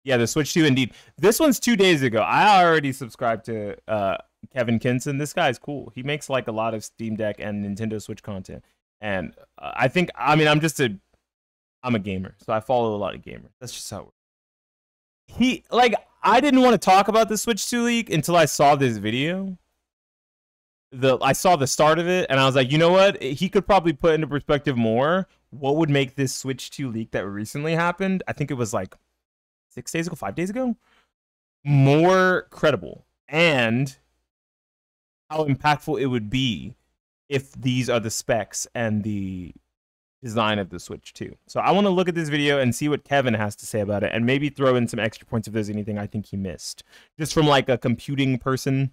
Yeah, the Switch 2 indeed. This one's 2 days ago. I already subscribed to Kevin Kinson. This guy's cool. He makes like a lot of Steam Deck and Nintendo Switch content. And I think, I mean, I'm a gamer, so I follow a lot of gamers. That's just how it works. I didn't want to talk about the Switch 2 leak until I saw this video. I saw the start of it, and I was like, you know what? He could probably put into perspective more what would make this Switch 2 leak that recently happened. I think it was like 6 days ago, 5 days ago, more credible, and how impactful it would be if these are the specs and the design of the Switch 2. So I want to look at this video and see what Kevin has to say about it, and maybe throw in some extra points if there's anything I think he missed. Just from like a computing person,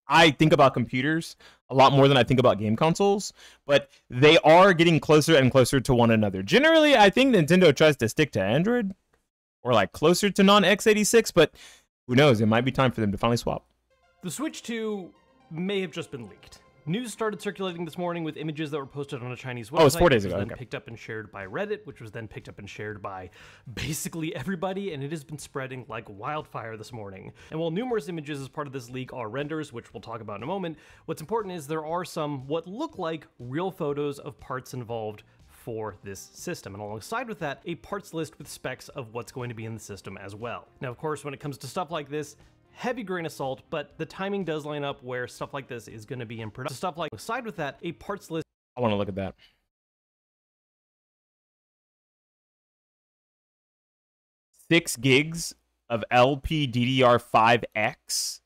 I think about computers a lot more than I think about game consoles, but they are getting closer and closer to one another. Generally, I think Nintendo tries to stick to Android, or like closer to non-x86, but who knows? It might be time for them to finally swap. The Switch 2 may have just been leaked. News started circulating this morning with images that were posted on a Chinese website. Oh, it's 4 days ago. Which was then picked up and shared by Reddit, which was then picked up and shared by basically everybody, and it has been spreading like wildfire this morning. And while numerous images as part of this leak are renders, which we'll talk about in a moment, what's important is there are some what look like real photos of parts involved for this system, and alongside with that, a parts list with specs of what's going to be in the system as well. Now, of course, when it comes to stuff like this, heavy grain of salt, but the timing does line up where stuff like this is going to be in production. Stuff like, aside with that, a parts list. I want to look at that. 6 gigs of LPDDR5X.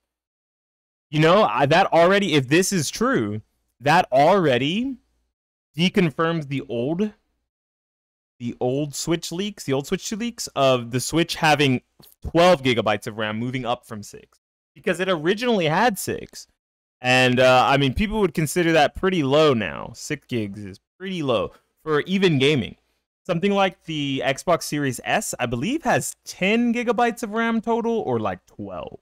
You know, that already, if this is true, that already deconfirms the old Switch leaks, the old Switch 2 leaks of the Switch having 12 gigabytes of RAM, moving up from 6, because it originally had 6. And I mean, people would consider that pretty low now. 6 gigs is pretty low for even gaming. Something like the Xbox Series S, I believe, has 10 gigabytes of RAM total, or like 12.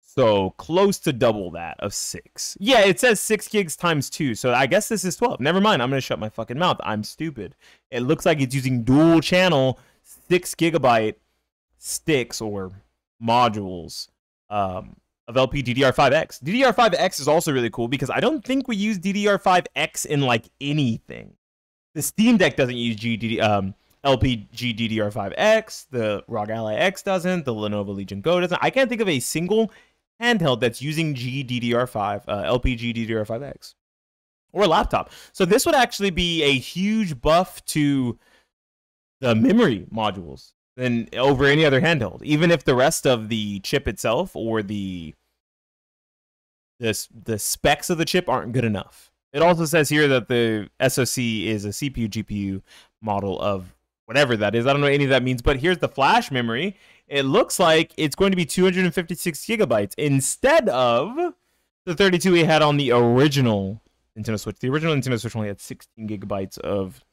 So close to double that of 6. Yeah, it says 6 gigs times 2, so I guess this is 12. Never mind, I'm going to shut my fucking mouth. I'm stupid. It looks like it's using dual channel 6 gigabyte sticks or modules of LPDDR5X. DDR5X is also really cool because I don't think we use DDR5X in like anything. The Steam Deck doesn't use LPGDDR5X, the ROG Ally X doesn't, the Lenovo Legion Go doesn't. I can't think of a single handheld that's using LPGDDR5X, or a laptop. So this would actually be a huge buff to the memory modules than over any other handheld, even if the rest of the chip itself or the specs of the chip aren't good enough. It also says here that the SoC is a CPU GPU model of whatever that is. I don't know what any of that means, but here's the flash memory. It looks like it's going to be 256 gigabytes instead of the 32 we had on the original Nintendo Switch. The original Nintendo Switch only had 16 gigabytes of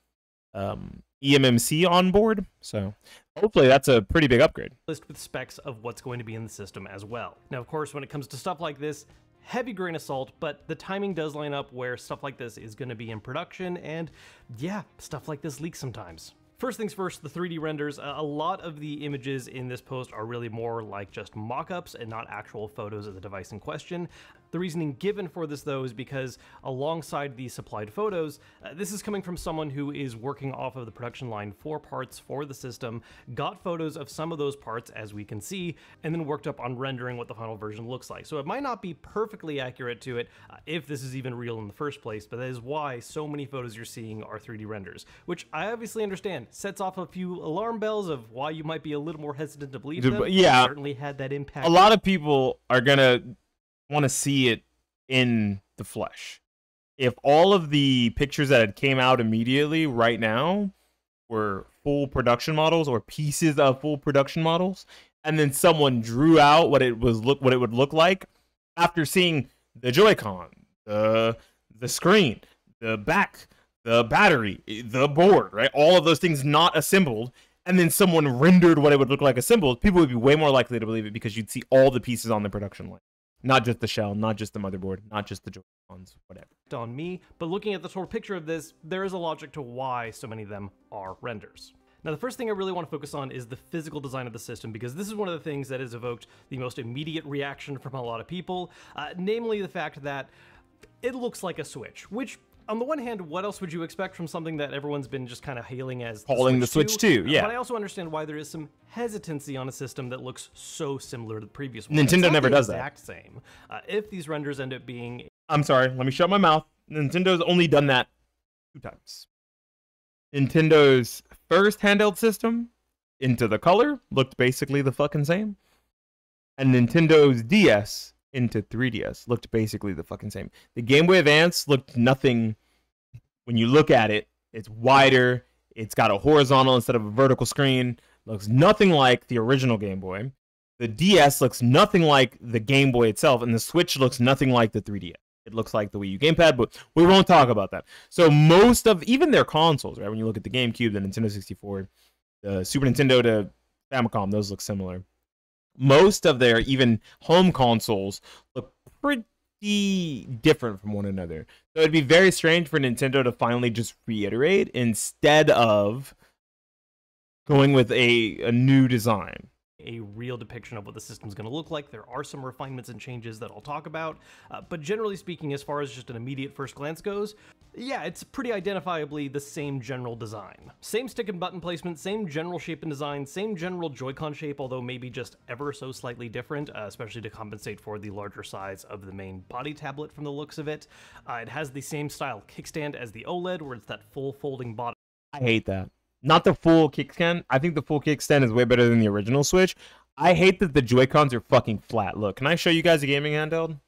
eMMC on board, so hopefully that's a pretty big upgrade. List with specs of what's going to be in the system as well. Now, of course, when it comes to stuff like this, heavy grain of salt, but the timing does line up where stuff like this is going to be in production, and yeah, stuff like this leaks sometimes. First things first, the 3D renders. A lot of the images in this post are really more like just mock-ups and not actual photos of the device in question. The reasoning given for this, though, is because alongside the supplied photos, this is coming from someone who is working off of the production line for parts for the system, got photos of some of those parts, as we can see, and then worked up on rendering what the final version looks like. So it might not be perfectly accurate to it, if this is even real in the first place, but that is why so many photos you're seeing are 3D renders, which I obviously understand sets off a few alarm bells of why you might be a little more hesitant to believe them. Yeah, it certainly had that impact. A lot of people are gonna want to see it in the flesh. If all of the pictures that had came out immediately right now were full production models or pieces of full production models, and then someone drew out what it would look like after seeing the Joy-Con, the screen, the back, the battery, the board, right? All of those things not assembled, and then someone rendered what it would look like assembled, people would be way more likely to believe it because you'd see all the pieces on the production line. Not just the shell, not just the motherboard, not just the Joy-Cons, whatever. On me, but looking at the total picture of this, there is a logic to why so many of them are renders. Now, the first thing I really want to focus on is the physical design of the system, because this is one of the things that has evoked the most immediate reaction from a lot of people, namely the fact that it looks like a Switch, which, on the one hand, what else would you expect from something that everyone's been just kind of hailing as calling the Switch 2? Yeah. But I also understand why there is some hesitancy on a system that looks so similar to the previous one. Nintendo never does that. Exact same. If these renders end up being... I'm sorry, let me shut my mouth. Nintendo's only done that 2 times. Nintendo's first handheld system, Into the Color, looked basically the fucking same. And Nintendo's DS, Into 3DS, looked basically the fucking same. The Game Boy Advance looked nothing. When you look at it, it's wider. It's got a horizontal instead of a vertical screen. Looks nothing like the original Game Boy. The DS looks nothing like the Game Boy itself. And the Switch looks nothing like the 3DS. It looks like the Wii U gamepad, but we won't talk about that. So most of, even their consoles, right? When you look at the GameCube, the Nintendo 64, the Super Nintendo to Famicom, those look similar. Most of their even home consoles look pretty different from one another. So it'd be very strange for Nintendo to finally just reiterate instead of going with a new design. A real depiction of what the system's going to look like. There are some refinements and changes that I'll talk about, but generally speaking, as far as just an immediate first glance goes, yeah, it's pretty identifiably the same general design. Same stick and button placement, same general shape and design, same general Joy-Con shape, although maybe just ever so slightly different, especially to compensate for the larger size of the main body tablet from the looks of it. It has the same style kickstand as the OLED, where it's that full folding bottom. I hate that. Not the full kickstand. I think the full kickstand is way better than the original Switch. I hate that the Joy-Cons are fucking flat. Look, can I show you guys a gaming handheld?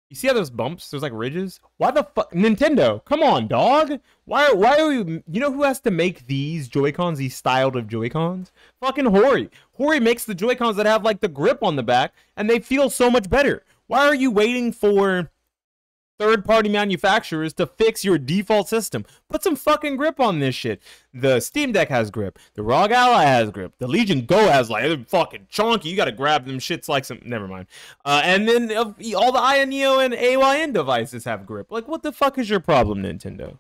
You see how there's bumps? There's like ridges? Why the fuck? Nintendo, come on, dog. Why are you... You know who has to make these Joy-Cons, these styled of Joy-Cons? Fucking Hori. Hori makes the Joy-Cons that have like the grip on the back, and they feel so much better. Why are you waiting for third-party manufacturers to fix your default system? Put some fucking grip on this shit. The Steam Deck has grip. The ROG Ally has grip. The Legion Go has, like, they're fucking chonky. You gotta grab them shits like some... Never mind. And then all the Aya Neo and AYN devices have grip. Like, what the fuck is your problem, Nintendo?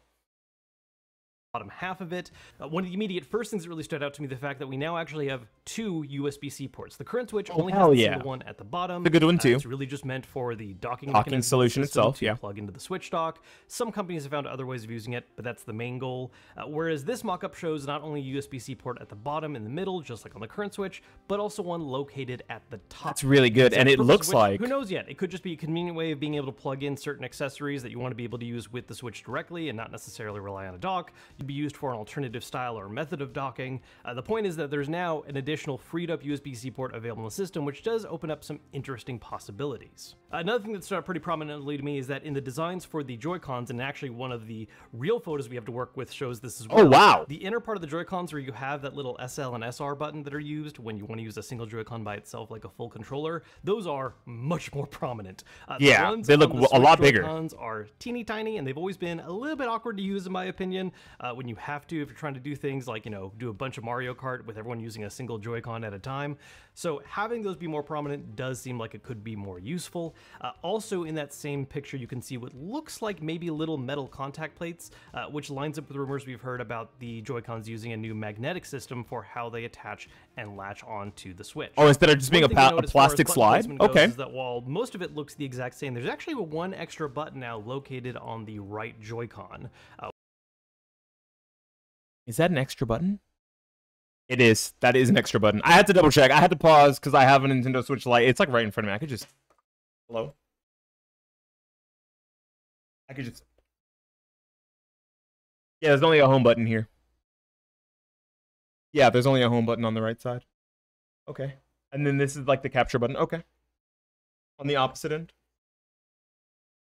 Bottom half of it. One of the immediate first things that really stood out to me, the fact that we now actually have 2 USB-C ports. The current Switch only has the single one at the bottom. The good one too. It's really just meant for the docking solution itself, to plug into the Switch dock. Some companies have found other ways of using it, but that's the main goal. Whereas this mock-up shows not only a USB-C port at the bottom in the middle, just like on the current Switch, but also one located at the top. That's really good, and it looks like... Who knows yet? It could just be a convenient way of being able to plug in certain accessories that you want to be able to use with the Switch directly and not necessarily rely on a dock. You'd be used for an alternative style or method of docking. The point is that there's now an additional freed up USB-C port available in the system, which does open up some interesting possibilities. Another thing that stood out pretty prominently to me is that in the designs for the Joy-Cons, and actually one of the real photos we have to work with shows this as well. Oh, wow. The inner part of the Joy-Cons where you have that little SL and SR button that are used when you want to use a single Joy-Con by itself like a full controller, those are much more prominent. Yeah, they look a lot bigger. Joy-Cons are teeny tiny, and they've always been a little bit awkward to use in my opinion, when you have to, if you're trying to do things like, you know, do a bunch of Mario Kart with everyone using a single Joy-Con at a time. So having those be more prominent does seem like it could be more useful. Also in that same picture, you can see what looks like maybe little metal contact plates, which lines up with rumors we've heard about the Joy-Cons using a new magnetic system for how they attach and latch onto the Switch. Oh, instead of just being a plastic slide? Okay. Is that while most of it looks the exact same, there's actually one extra button now located on the right Joy-Con. Is that an extra button? It is. That is an extra button. I had to double check. I had to pause because I have a Nintendo Switch Lite. It's like right in front of me. I could just... Hello? I could just... Yeah, there's only a home button here. Yeah, there's only a home button on the right side. Okay. And then this is like the capture button. Okay. On the opposite end.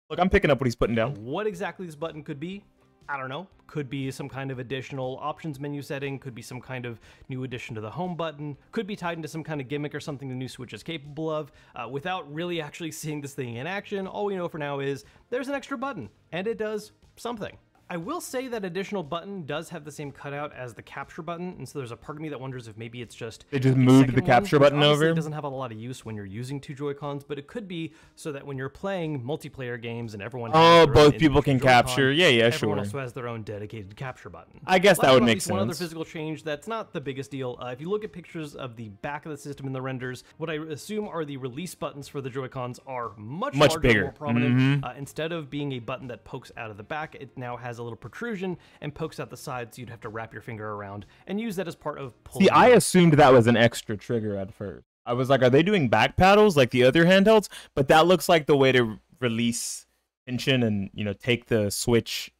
Look, I'm picking up what he's putting down. What exactly this button could be, I don't know. Could be some kind of additional options menu setting, could be some kind of new addition to the home button, could be tied into some kind of gimmick or something the new Switch is capable of. Without really actually seeing this thing in action, all we know for now is there's an extra button, and it does something. I will say that additional button does have the same cutout as the capture button, and so there's a part of me that wonders if maybe it's just They just a moved the second capture one, which button obviously over. doesn't have a lot of use when you're using two Joy-Cons, but it could be so that when you're playing multiplayer games and everyone has their own both people can individual Joy-Con, capture. Yeah, everyone sure. also has their own dedicated capture button. I guess that Last would but not make least, one other sense. physical change that's not the biggest deal. If you look at pictures of the back of the system in the renders, what I assume are the release buttons for the Joy-Cons are much larger, bigger. more prominent. Instead of being a button that pokes out of the back, it now has a little protrusion and pokes out the side, so you'd have to wrap your finger around and use that as part of pulling. See, I assumed that was an extra trigger at first. I was like, are they doing back paddles like the other handhelds? But that looks like the way to release tension and, you know, take the Switch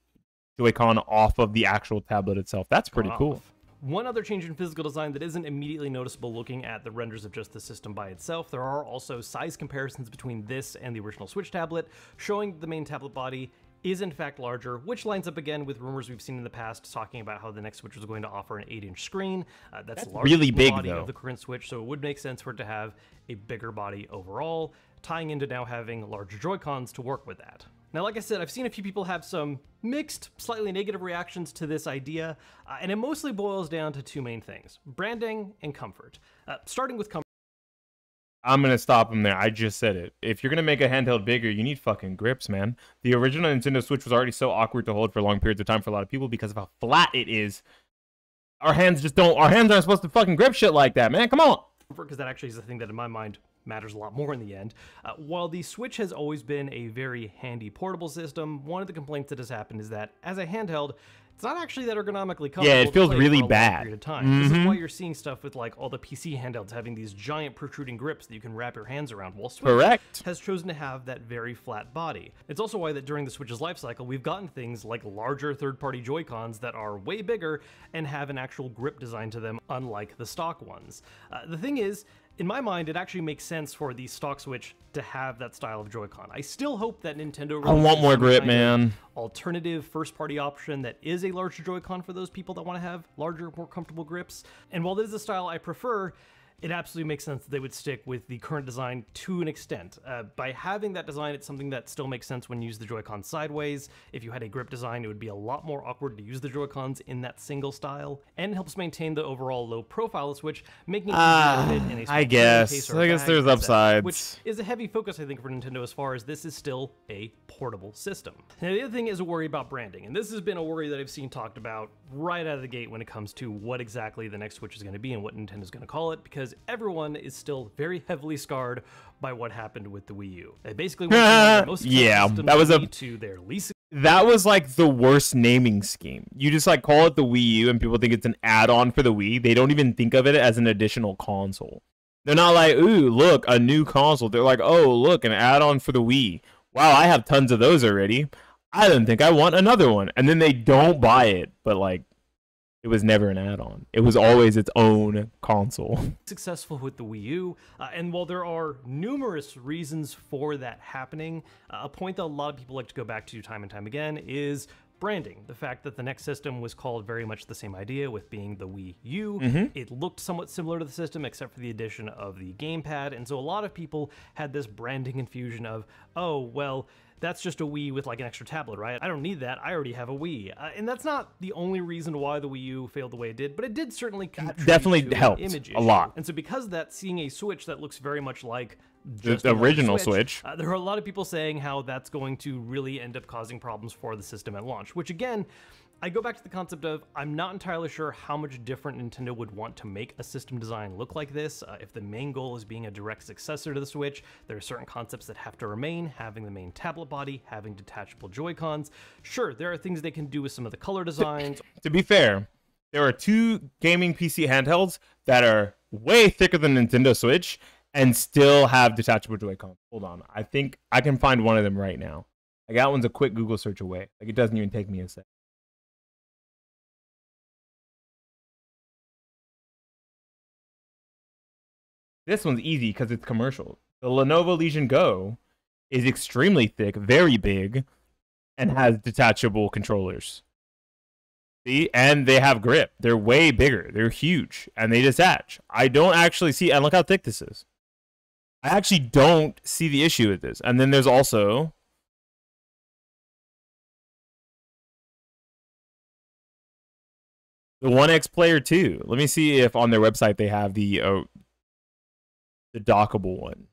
Joy-Con off of the actual tablet itself. That's pretty cool. One other change in physical design that isn't immediately noticeable looking at the renders of just the system by itself, there are also size comparisons between this and the original Switch tablet, showing the main tablet body is in fact larger, which lines up again with rumors we've seen in the past talking about how the next Switch was going to offer an 8-inch screen. That's larger really than big, the body though. of the current Switch, so it would make sense for it to have a bigger body overall, tying into now having larger Joy-Cons to work with that. Now, like I said, I've seen a few people have some mixed, slightly negative reactions to this idea, and it mostly boils down to two main things: branding and comfort. Starting with comfort. I'm going to stop him there. I just said it. If you're going to make a handheld bigger, you need fucking grips, man. The original Nintendo Switch was already so awkward to hold for long periods of time for a lot of people because of how flat it is. Our hands aren't supposed to fucking grip shit like that, man. Come on. Because that actually is the thing that in my mind matters a lot more in the end. While the Switch has always been a very handy portable system, one of the complaints that has happened is that as a handheld, it's not actually that ergonomically comfortable. Yeah, it feels to play really for a long bad. period of time. This is why you're seeing stuff with like all the PC handhelds having these giant protruding grips that you can wrap your hands around, while Switch Correct. has chosen to have that very flat body. It's also why that during the Switch's life cycle, we've gotten things like larger third-party Joy-Cons that are way bigger and have an actual grip design to them, unlike the stock ones. The thing is, in my mind, it actually makes sense for the stock Switch to have that style of Joy-Con. I still hope that Nintendo I want releases more some grip, kind of man. alternative first-party option that is a larger Joy-Con for those people that want to have larger, more comfortable grips. And while this is a style I prefer, it absolutely makes sense that they would stick with the current design to an extent. By having that design, it's something that still makes sense when you use the Joy-Con sideways. If you had a grip design, it would be a lot more awkward to use the Joy-Cons in that single style, and it helps maintain the overall low profile of the Switch, making it easier to fit in a small I guess. case or I guess bag, there's etc., upsides. which is a heavy focus, I think, for Nintendo as far as this is still a portable system. Now, the other thing is a worry about branding, and this has been a worry that I've seen talked about right out of the gate when it comes to what exactly the next Switch is going to be and what Nintendo's going to call it, because everyone is still very heavily scarred by what happened with the Wii U. They basically went from one of the most Yeah, systems that was to their least. That was like the worst naming scheme. You just like call it the Wii U and people think it's an add-on for the Wii. They don't even think of it as an additional console. They're not like, ooh, look, a new console. They're like, oh, look, an add-on for the Wii. Wow, I have tons of those already. I don't think I want another one. And then they don't buy it, but like, it was never an add-on. It was always its own console. Successful with the Wii U, and while there are numerous reasons for that happening, a point that a lot of people like to go back to time and time again is branding. The fact that the next system was called very much the same idea, with being the Wii U. It looked somewhat similar to the system except for the addition of the gamepad, and so a lot of people had this branding infusion of, oh, well, that's just a Wii with like an extra tablet, right? I don't need that. I already have a Wii. And that's not the only reason why the Wii U failed the way it did, but it did certainly contribute Definitely to helped an image a lot. And so because of that, seeing a Switch that looks very much like The just another original Switch. there are a lot of people saying how that's going to really end up causing problems for the system at launch, which again, I go back to the concept of I'm not entirely sure how much different Nintendo would want to make a system design look like this. If the main goal is being a direct successor to the Switch, there are certain concepts that have to remain, having the main tablet body, having detachable Joy-Cons. Sure, there are things they can do with some of the color designs. To be fair, there are two gaming PC handhelds that are way thicker than Nintendo Switch and still have detachable Joy-Con. Hold on. I think I can find one of them right now. Like, that one's a quick Google search away. Like, it doesn't even take me a sec. This one's easy because it's commercial. The Lenovo Legion Go is extremely thick, very big, and has detachable controllers. See? And they have grip. They're way bigger. They're huge. And they detach. I don't actually see... And look how thick this is. I actually don't see the issue with this. And then there's also... The One X Player 2. Let me see if on their website they have the dockable one.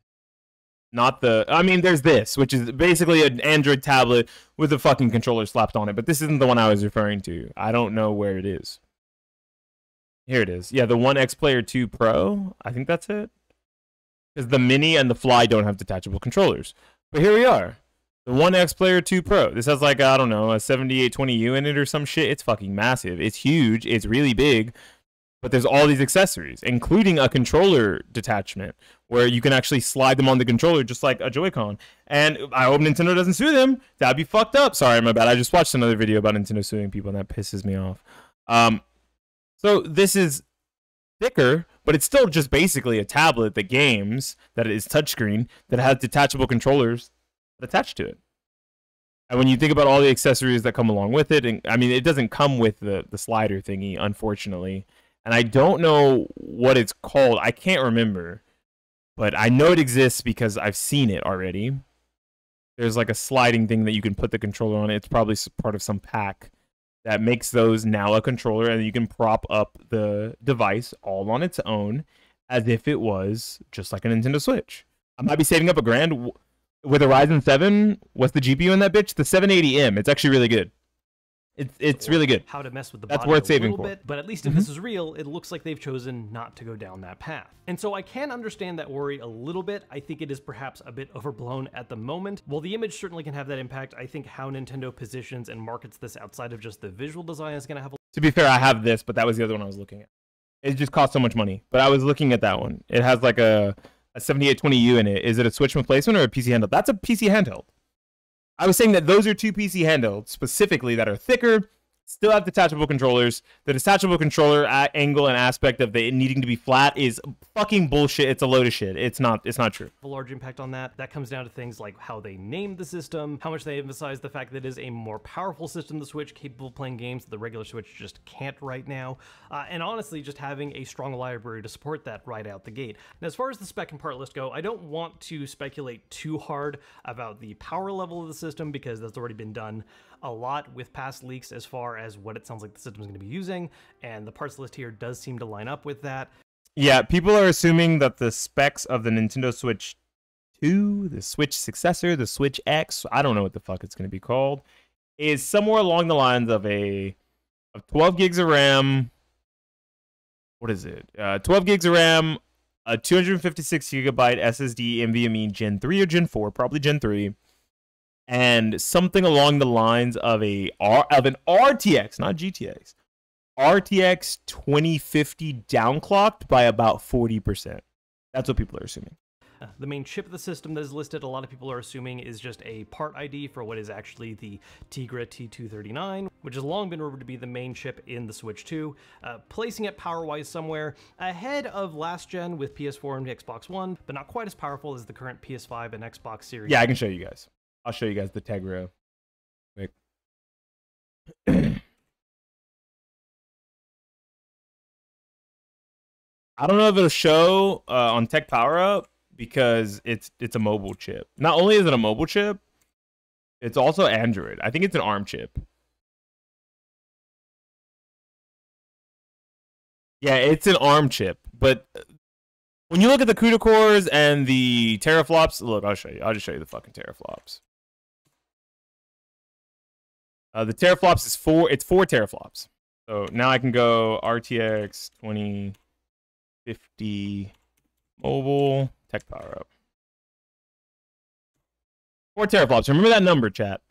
Not the... I mean, there's this, which is basically an Android tablet with a fucking controller slapped on it. But this isn't the one I was referring to. I don't know where it is. Here it is. Yeah, the One X Player 2 Pro. I think that's it. Because the Mini and the Fly don't have detachable controllers. But here we are. The One X Player 2 Pro. This has like, I don't know, a 7820U in it or some shit. It's fucking massive. It's huge. It's really big. But there's all these accessories, including a controller detachment, where you can actually slide them on the controller just like a Joy-Con. And I hope Nintendo doesn't sue them. That'd be fucked up. Sorry, my bad. I just watched another video about Nintendo suing people, and that pisses me off. So this is thicker, but it's still just basically a tablet that games, that is touchscreen, that has detachable controllers attached to it. And when you think about all the accessories that come along with it, and I mean, it doesn't come with the slider thingy, unfortunately. And I don't know what it's called. I can't remember. But I know it exists because I've seen it already. There's like a sliding thing that you can put the controller on. It's probably part of some pack that makes those now a controller. And you can prop up the device all on its own as if it was just like a Nintendo Switch. I might be saving up $1,000 with a Ryzen 7. What's the GPU in that bitch? The 780M. It's actually really good. It's really good. How to mess with the That's body worth a saving little for. bit, but at least if this is real, it looks like they've chosen not to go down that path. And so I can understand that worry a little bit. I think it is perhaps a bit overblown at the moment. While the image certainly can have that impact, I think how Nintendo positions and markets this outside of just the visual design is going to have a... To be fair, I have this, but that was the other one I was looking at. It just cost so much money. But I was looking at that one. It has like a 7820U in it. Is it a Switch replacement or a PC handheld? That's a PC handheld. I was saying that those are two PC handhelds specifically that are thicker, still have detachable controllers. The detachable controller angle and aspect of it needing to be flat is fucking bullshit. It's a load of shit. It's not true. A large impact on that. That comes down to things like how they named the system, how much they emphasize the fact that it is a more powerful system, the Switch, capable of playing games that the regular Switch just can't right now. And honestly, just having a strong library to support that right out the gate. Now, as far as the spec and part list go, I don't want to speculate too hard about the power level of the system because that's already been done a lot with past leaks as far as what it sounds like the system is going to be using, and the parts list here does seem to line up with that. Yeah, people are assuming that the specs of the Nintendo Switch 2, the Switch successor, the Switch X, I don't know what the fuck it's going to be called, is somewhere along the lines of 12 gigs of RAM. What is it? 12 gigs of RAM, a 256 gigabyte SSD NVMe Gen 3 or Gen 4, probably Gen 3. And something along the lines of an RTX, not GTX, RTX 2050 downclocked by about 40%. That's what people are assuming. The main chip of the system that is listed, a lot of people are assuming is just a part ID for what is actually the Tegra T239, which has long been rumored to be the main chip in the Switch 2, placing it power-wise somewhere ahead of last gen with PS4 and Xbox One, but not quite as powerful as the current PS5 and Xbox Series. Yeah, I can show you guys. I'll show you guys the Tegra. Quick. I don't know if it'll show on Tech Power Up because it's a mobile chip. Not only is it a mobile chip, it's also Android. I think it's an ARM chip. Yeah, it's an ARM chip, but when you look at the CUDA cores and the teraflops, look, I'll show you. I'll just show you the fucking teraflops. The teraflops is 4 teraflops. So now I can go RTX 2050 mobile Tech Power Up. 4 teraflops. Remember that number, chat.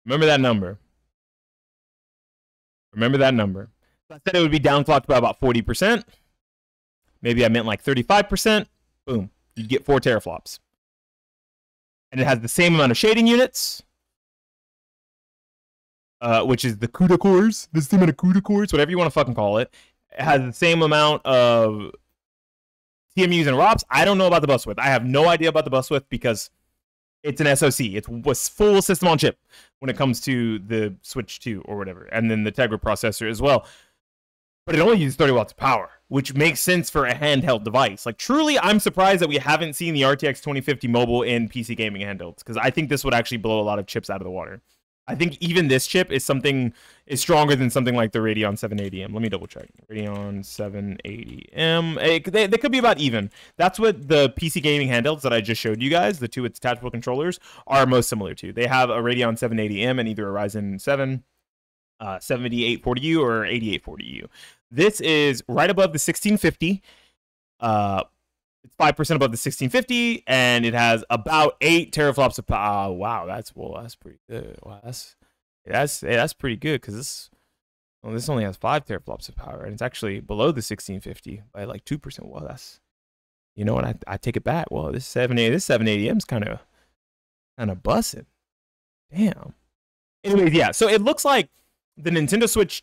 Remember that number. Remember that number. I said it would be downclocked by about 40%. Maybe I meant like 35%. Boom. You get 4 teraflops. And it has the same amount of shading units. Which is the CUDA cores, the same amount of CUDA cores, whatever you want to fucking call it. It has the same amount of TMUs and ROPs. I don't know about the bus width. I have no idea about the bus width because it's an SoC. It was full system on chip when it comes to the Switch 2 or whatever, and then the Tegra processor as well. But it only uses 30 watts of power, which makes sense for a handheld device. Like, truly, I'm surprised that we haven't seen the RTX 2050 mobile in PC gaming handhelds, because I think this would actually blow a lot of chips out of the water. I think even this chip is stronger than something like the Radeon 780M. Let me double check. Radeon 780M. They could be about even. That's what the PC gaming handhelds that I just showed you guys, the two with detachable controllers, are most similar to. They have a Radeon 780M and either a Ryzen 7 7840U or 8840U. This is right above the 1650. It's 5% above the 1650, and it has about 8 teraflops of power. Wow, that's pretty good. Wow, that's pretty good because this only has 5 teraflops of power, and it's actually below the 1650 by like 2%. Well, that's, you know what? I take it back. Well, this 780M is kind of busting. Damn. Anyways, yeah. So it looks like the Nintendo Switch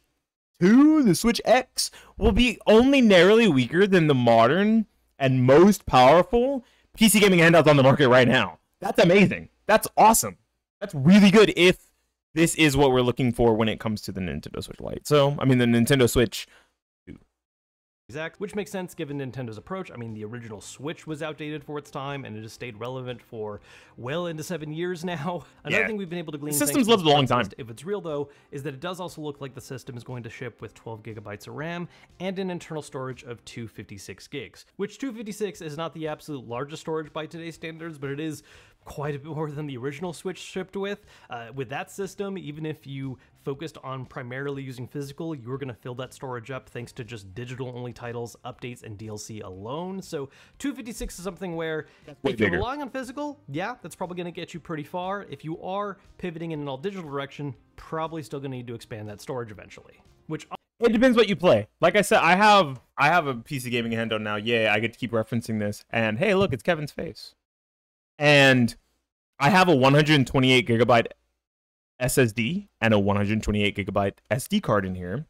2, the Switch X, will be only narrowly weaker than the modern and most powerful PC gaming handhelds on the market right now. That's amazing. That's awesome. That's really good if this is what we're looking for when it comes to the Nintendo Switch Lite. So, I mean, the Nintendo Switch 2. Exact, which makes sense given Nintendo's approach. I mean, the original Switch was outdated for its time, and it has stayed relevant for well into 7 years now. Another thing we've been able to glean, the system's lived a long time. If it's real, though, is that it does also look like the system is going to ship with 12 gigabytes of RAM and an internal storage of 256 gigs, which 256 is not the absolute largest storage by today's standards, but it is quite a bit more than the original Switch shipped with. With that system, even if you focused on primarily using physical, you're going to fill that storage up thanks to just digital-only titles, updates, and DLC alone. So 256 is something where if you're relying on physical, yeah, that's probably going to get you pretty far. If you are pivoting in an all-digital direction, probably still going to need to expand that storage eventually. Which it depends what you play. Like I said, I have a PC gaming handheld now. Yeah, I get to keep referencing this. And hey, look, it's Kevin's face. And I have a 128 gigabyte SSD and a 128 gigabyte SD card in here.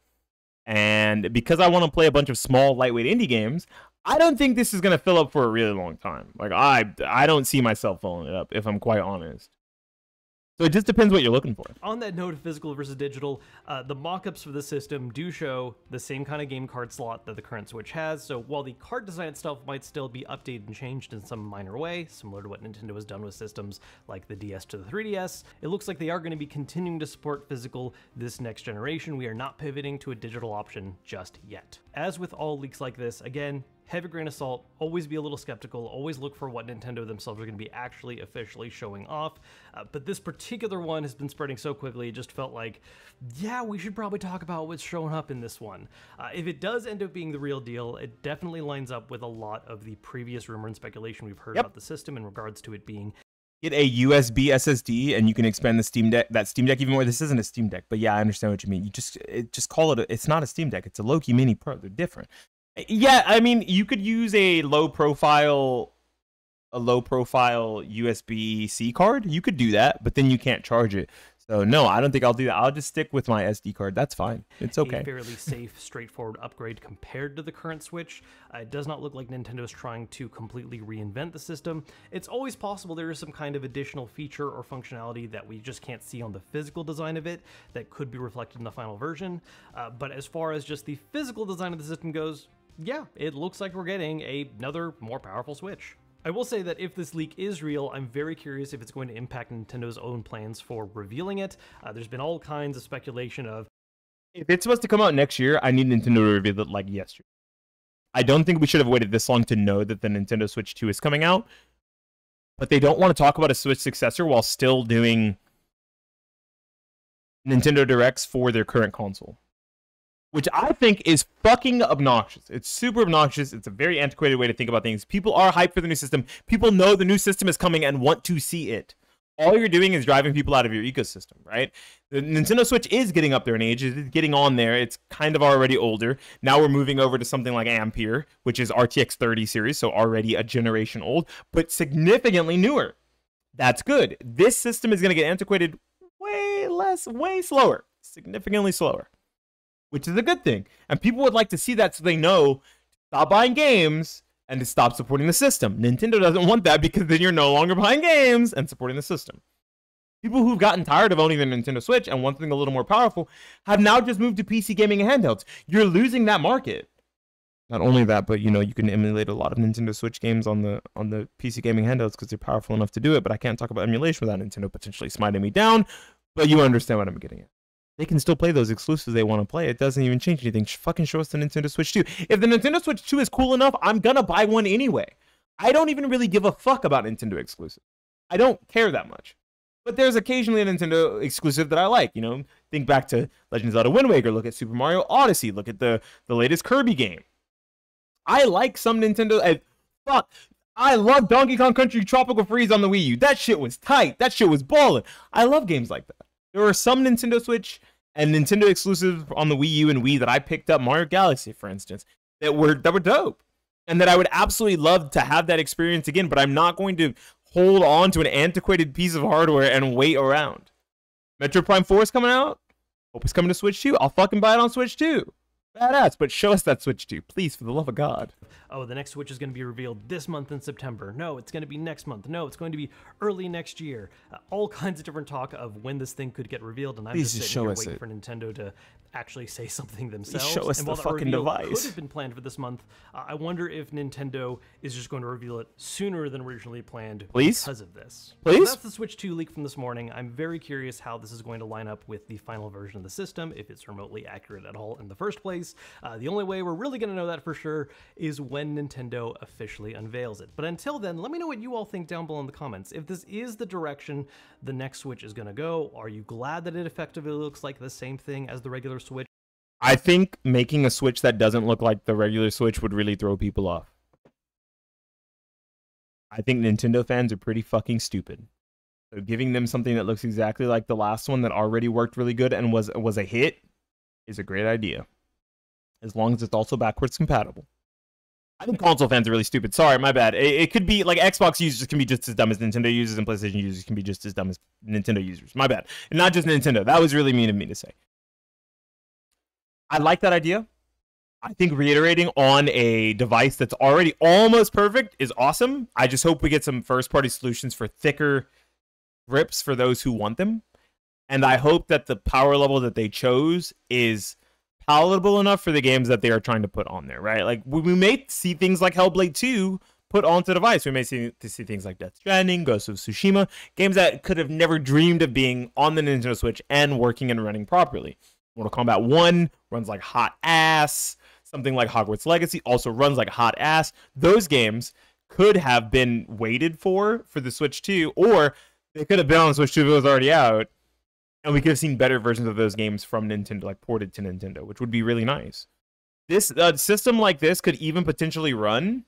And because I want to play a bunch of small, lightweight indie games, I don't think this is going to fill up for a really long time. Like, I don't see myself filling it up, if I'm quite honest. So it just depends what you're looking for. On that note of physical versus digital, the mock-ups for the system do show the same kind of game card slot that the current Switch has, so while the card design itself might still be updated and changed in some minor way, similar to what Nintendo has done with systems like the DS to the 3DS, it looks like they are going to be continuing to support physical this next generation. We are not pivoting to a digital option just yet. As with all leaks like this, again, heavy grain of salt, always be a little skeptical, always look for what Nintendo themselves are going to be actually officially showing off. But this particular one has been spreading so quickly, it just felt like, yeah, we should probably talk about what's showing up in this one. If it does end up being the real deal, it definitely lines up with a lot of the previous rumor and speculation we've heard about the system in regards to it being get a USB SSD and you can expand the Steam Deck, even more. This isn't a Steam Deck, but yeah, I understand what you mean. You just call it it's not a Steam Deck, it's a Loki Mini Pro. They're different. Yeah, I mean, you could use a low profile USB-C card. You could do that, but then you can't charge it. So no, I don't think I'll do that. I'll just stick with my SD card. That's fine. It's okay. A fairly safe, straightforward upgrade compared to the current Switch. It does not look like Nintendo is trying to completely reinvent the system. It's always possible there is some kind of additional feature or functionality that we just can't see on the physical design of it that could be reflected in the final version. But as far as just the physical design of the system goes, yeah, it looks like we're getting another more powerful Switch. I will say that if this leak is real, I'm very curious if it's going to impact Nintendo's own plans for revealing it. There's been all kinds of speculation of, if it's supposed to come out next year, I need Nintendo to reveal it like yesterday. I don't think we should have waited this long to know that the Nintendo Switch 2 is coming out, but they don't want to talk about a Switch successor while still doing Nintendo Directs for their current console, which I think is fucking obnoxious. It's super obnoxious. It's a very antiquated way to think about things. People are hyped for the new system. People know the new system is coming and want to see it. All you're doing is driving people out of your ecosystem, right? The Nintendo Switch is getting up there in age. It's getting on there. It's kind of already older. Now we're moving over to something like Ampere, which is RTX 30 series, so already a generation old, but significantly newer. That's good. This system is going to get antiquated way slower, significantly slower, which is a good thing. And people would like to see that so they know to stop buying games and to stop supporting the system. Nintendo doesn't want that because then you're no longer buying games and supporting the system. People who've gotten tired of owning the Nintendo Switch and want something a little more powerful have now just moved to PC gaming and handhelds. You're losing that market. Not only that, but you know, you can emulate a lot of Nintendo Switch games on the PC gaming handhelds because they're powerful enough to do it, but I can't talk about emulation without Nintendo potentially smiting me down, But you understand what I'm getting at. They can still play those exclusives they want to play. It doesn't even change anything. Fucking show us the Nintendo Switch 2. If the Nintendo Switch 2 is cool enough, I'm gonna buy one anyway. I don't even really give a fuck about Nintendo exclusives. I don't care that much. But there's occasionally a Nintendo exclusive that I like. You know, think back to Legend of Zelda Wind Waker. Look at Super Mario Odyssey. Look at the latest Kirby game. I like some Nintendo. Fuck. I love Donkey Kong Country Tropical Freeze on the Wii U. That shit was tight. That shit was ballin'. I love games like that. There were some Nintendo Switch and Nintendo exclusives on the Wii U and Wii that I picked up, Mario Galaxy, for instance, that were dope. And that I would absolutely love to have that experience again, but I'm not going to hold on to an antiquated piece of hardware and wait around. Metro Prime 4 is coming out. Hope it's coming to Switch 2. I'll fucking buy it on Switch 2. Badass, but show us that Switch 2, please, for the love of God. Oh, the next Switch is going to be revealed this month in September. No, it's going to be next month. No, it's going to be early next year. All kinds of different talk of when this thing could get revealed, and I'm just sitting here waiting for Nintendo to actually say something themselves. Please show us the fucking device. Could have been planned for this month. I wonder if Nintendo is just going to reveal it sooner than originally planned because of this. Please? So that's the Switch 2 leak from this morning. I'm very curious how this is going to line up with the final version of the system, if it's remotely accurate at all in the first place. The only way we're really going to know that for sure is when Nintendo officially unveils it. But until then, let me know what you all think down below in the comments. If this is the direction the next Switch is going to go, are you glad that it effectively looks like the same thing as the regular Switch? I think making a Switch that doesn't look like the regular Switch would really throw people off. I think Nintendo fans are pretty fucking stupid. So giving them something that looks exactly like the last one that already worked really good and was a hit is a great idea. As long as it's also backwards compatible. I think console fans are really stupid. Sorry, my bad. It could be like Xbox users can be just as dumb as Nintendo users, and PlayStation users can be just as dumb as Nintendo users. My bad. And not just Nintendo. That was really mean of me to say. I like that idea. I think reiterating on a device that's already almost perfect is awesome. I just hope we get some first-party solutions for thicker grips for those who want them. And I hope that the power level that they chose is palatable enough for the games that they are trying to put on there, right? Like, we may see things like Hellblade 2 put onto the device. We may see things like Death Stranding, Ghost of Tsushima, games that could have never dreamed of being on the Nintendo Switch and working and running properly. Mortal Kombat 1 runs like hot ass. Something like Hogwarts Legacy also runs like hot ass. Those games could have been waited for the Switch 2, or they could have been on the Switch 2 if it was already out. And we could have seen better versions of those games from Nintendo, like ported to Nintendo, which would be really nice. This system like this could even potentially run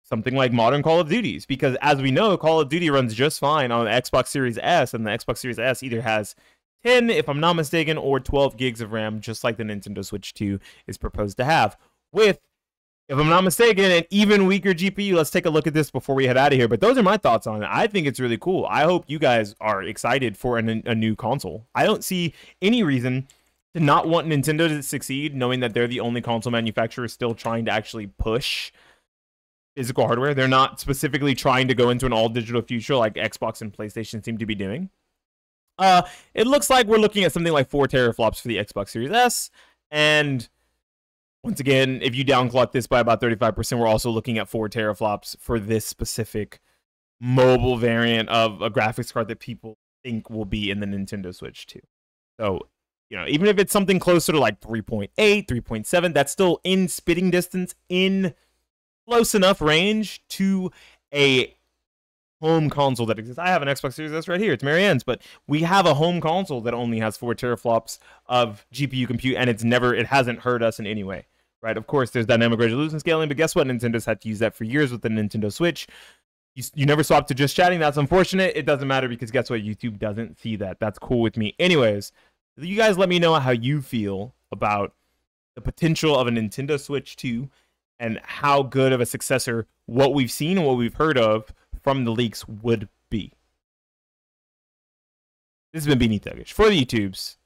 something like modern Call of Duties, because as we know, Call of Duty runs just fine on the Xbox Series S, and the Xbox Series S either has 10, if I'm not mistaken, or 12 gigs of RAM, just like the Nintendo Switch 2 is proposed to have. With, if I'm not mistaken, an even weaker GPU. Let's take a look at this before we head out of here. But those are my thoughts on it. I think it's really cool. I hope you guys are excited for a new console. I don't see any reason to not want Nintendo to succeed, knowing that they're the only console manufacturer still trying to actually push physical hardware. They're not specifically trying to go into an all-digital future like Xbox and PlayStation seem to be doing. It looks like we're looking at something like 4 teraflops for the Xbox Series S, and once again, if you downclock this by about 35%, we're also looking at 4 teraflops for this specific mobile variant of a graphics card that people think will be in the Nintendo Switch 2. So, you know, even if it's something closer to like 3.8, 3.7, that's still in spitting distance, in close enough range to a home console that exists. I have an Xbox Series S right here. It's Marianne's, but we have a home console that only has 4 teraflops of GPU compute, and it hasn't hurt us in any way, right? Of course, there's dynamic resolution scaling, but guess what? Nintendo's had to use that for years with the Nintendo Switch. You never swap to just chatting. That's unfortunate. It doesn't matter because guess what? YouTube doesn't see that. That's cool with me. Anyways, you guys let me know how you feel about the potential of a Nintendo Switch 2 and how good of a successor what we've seen and what we've heard of from the leaks would be. This has been Beanie Thuggish for the YouTubes,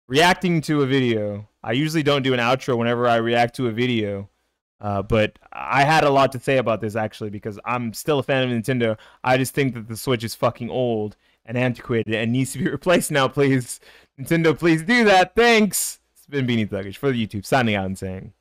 reacting to a video. I usually don't do an outro whenever I react to a video, but I had a lot to say about this actually because I'm still a fan of Nintendo. I just think that the Switch is fucking old and antiquated and needs to be replaced now, please. Nintendo, please do that. Thanks. It's been Beanie Thuggish for the YouTube, signing out and saying